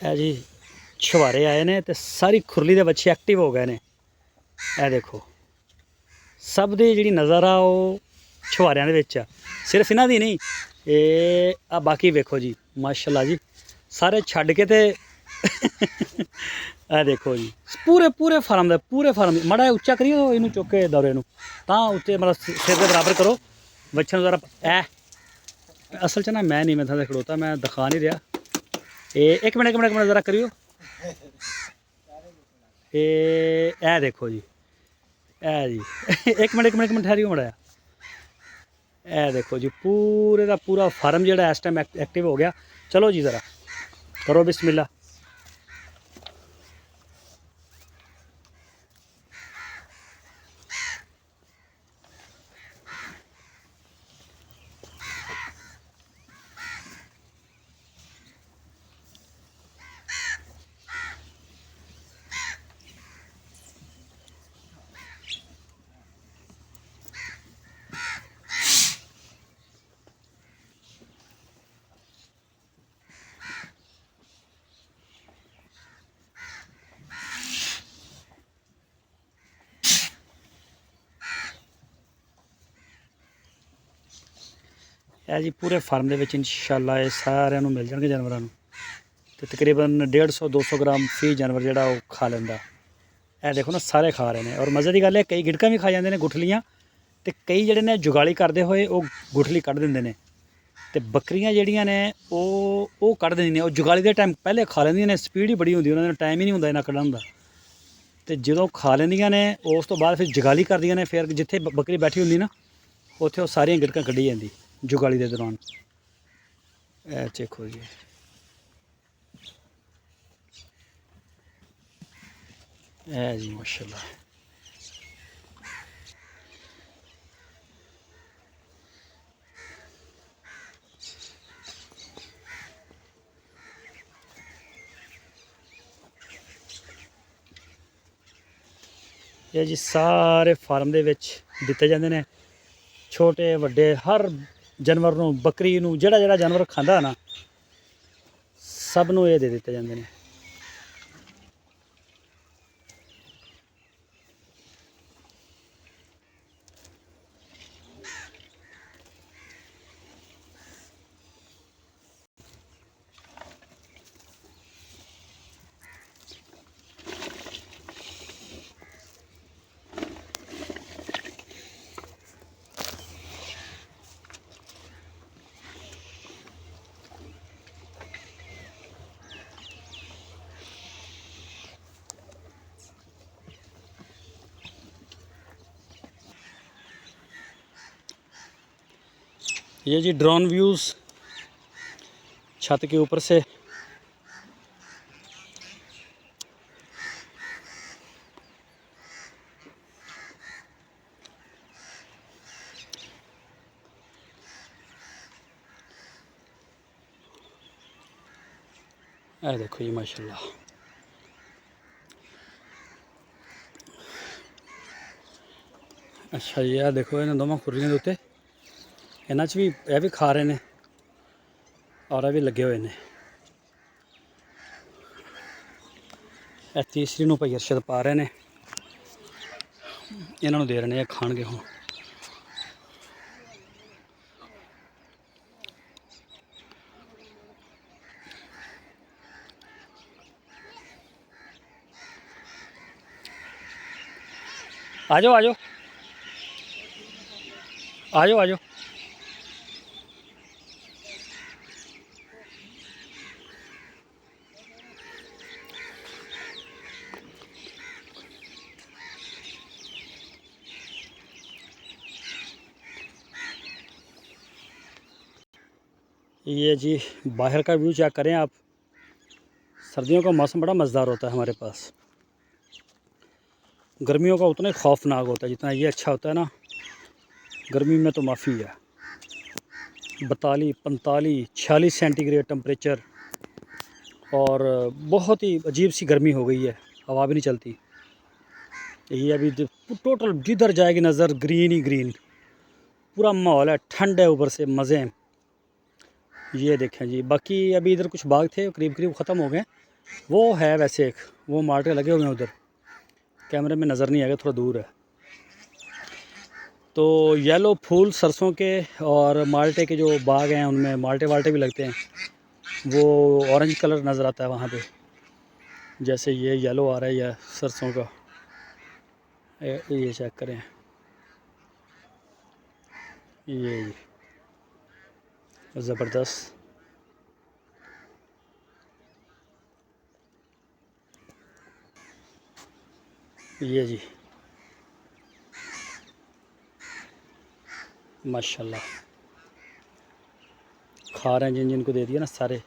है जी छुहारे आए ने ते सारी खुरली दे बच्चे एक्टिव हो गए ने। ए देखो सब दी जिहड़ी नज़र आ वो छुहारियां दे विच आ, सिर्फ इन्हां दी नहीं आ बाकी वेखो जी माशाल्लाह जी सारे छड्ड के ते ए देखो जी पूरे पूरे फार्म माड़ा उच्चा करियो इनू चुक के दौरे नू तां उत्ते मतलब सिर दे बराबर करो बच्चे नूं जरा असल च ना मैं नहीं मैं थां खड़ोता मैं दिखा नहीं रहा। एक मिनट ज़रा करियो ए देखो जी ए जी एक मिनट ठहरियो मड़ा ए देखो जी पूरे का पूरा फार्म जो इस टाइम एक्टिव हो गया। चलो जी ज़रा करो बिस्मिल्लाह। है जी पूरे फार्म के इंशाल्लाह ये सारे मिल जाएंगे जानवरों तो तकरीबन 150-200 ग्राम फी जानवर जोड़ा वो खा लेंदा। ए देखो ना सारे खा रहे हैं और मज़े की गल है कई गिड़कां भी खा जाते हैं गुठलियाँ तो कई जोड़े ने जुगाली करते हुए वो गुठली कढ़ देंगे ने तो बकरियां जड़ियाँ ने वो कढ़ देंदियां जुगाली के टाइम पहले खा लेंदियां ने स्पीड ही बड़ी होंदी उन्होंने टाइम ही नहीं होंदा इन्ना कढ़न दा तो जो खा लेंदियां ने उस तो बाद फिर जुगाली करदियां ने फिर जिथे बकरी बैठी होंदी ना उत्थे वो सारियां गिड़कां कढ़ी जांदी जुगाली के दौरान। ए देखो जी ए जी माशाल्लाह ये जी सारे फार्म दे विच दिते जांदे ने छोटे वड्डे हर जानवर नूं बकरी नूं जिहड़ा जिहड़ा जानवर खांदा ना सब नूं ये दे दिते जांदे ने। ये जी ड्रोन व्यूज़ छत के ऊपर से देखो जी माशाल्लाह अच्छा जी आ देखो इन्होंने दोवां खुरलियां के उत्ते इन्हां च भी यह भी खा रहे हैं और भी लगे हुए हैं। तीसरी नूं भाई अरशद पा रहे हैं इन्हों दे रहे हैं खाणगे हुण। आ जाओ आ जाओ आ जाओ आ जाओ ये जी बाहर का व्यू चेक करें आप। सर्दियों का मौसम बड़ा मज़ेदार होता है हमारे पास, गर्मियों का उतना ही खौफनाक होता है जितना ये अच्छा होता है ना। गर्मी में तो माफ़ी है 42, 45, 46 सेंटीग्रेड टेम्परेचर और बहुत ही अजीब सी गर्मी हो गई है, हवा भी नहीं चलती। ये अभी टोटल जिधर जाएगी नज़र ग्रीन ही ग्रीन, पूरा माहौल है, ठंड है, ऊपर से मज़े हैं। ये देखें जी बाकी अभी इधर कुछ बाग थे करीब करीब ख़त्म हो गए वो है वैसे एक, वो माल्टे लगे हुए हैं उधर, कैमरे में नज़र नहीं आएगा, थोड़ा दूर है। तो येलो फूल सरसों के और माल्टे के जो बाग हैं उनमें माल्टे वाल्टे भी लगते हैं, वो ऑरेंज कलर नज़र आता है वहाँ पे। जैसे ये येलो आ रहा है या सरसों का, ये चेक करें, ये ज़बरदस्त। ये जी माशाल्लाह, खा रहे हैं जिन जिनको दे दिया ना सारे।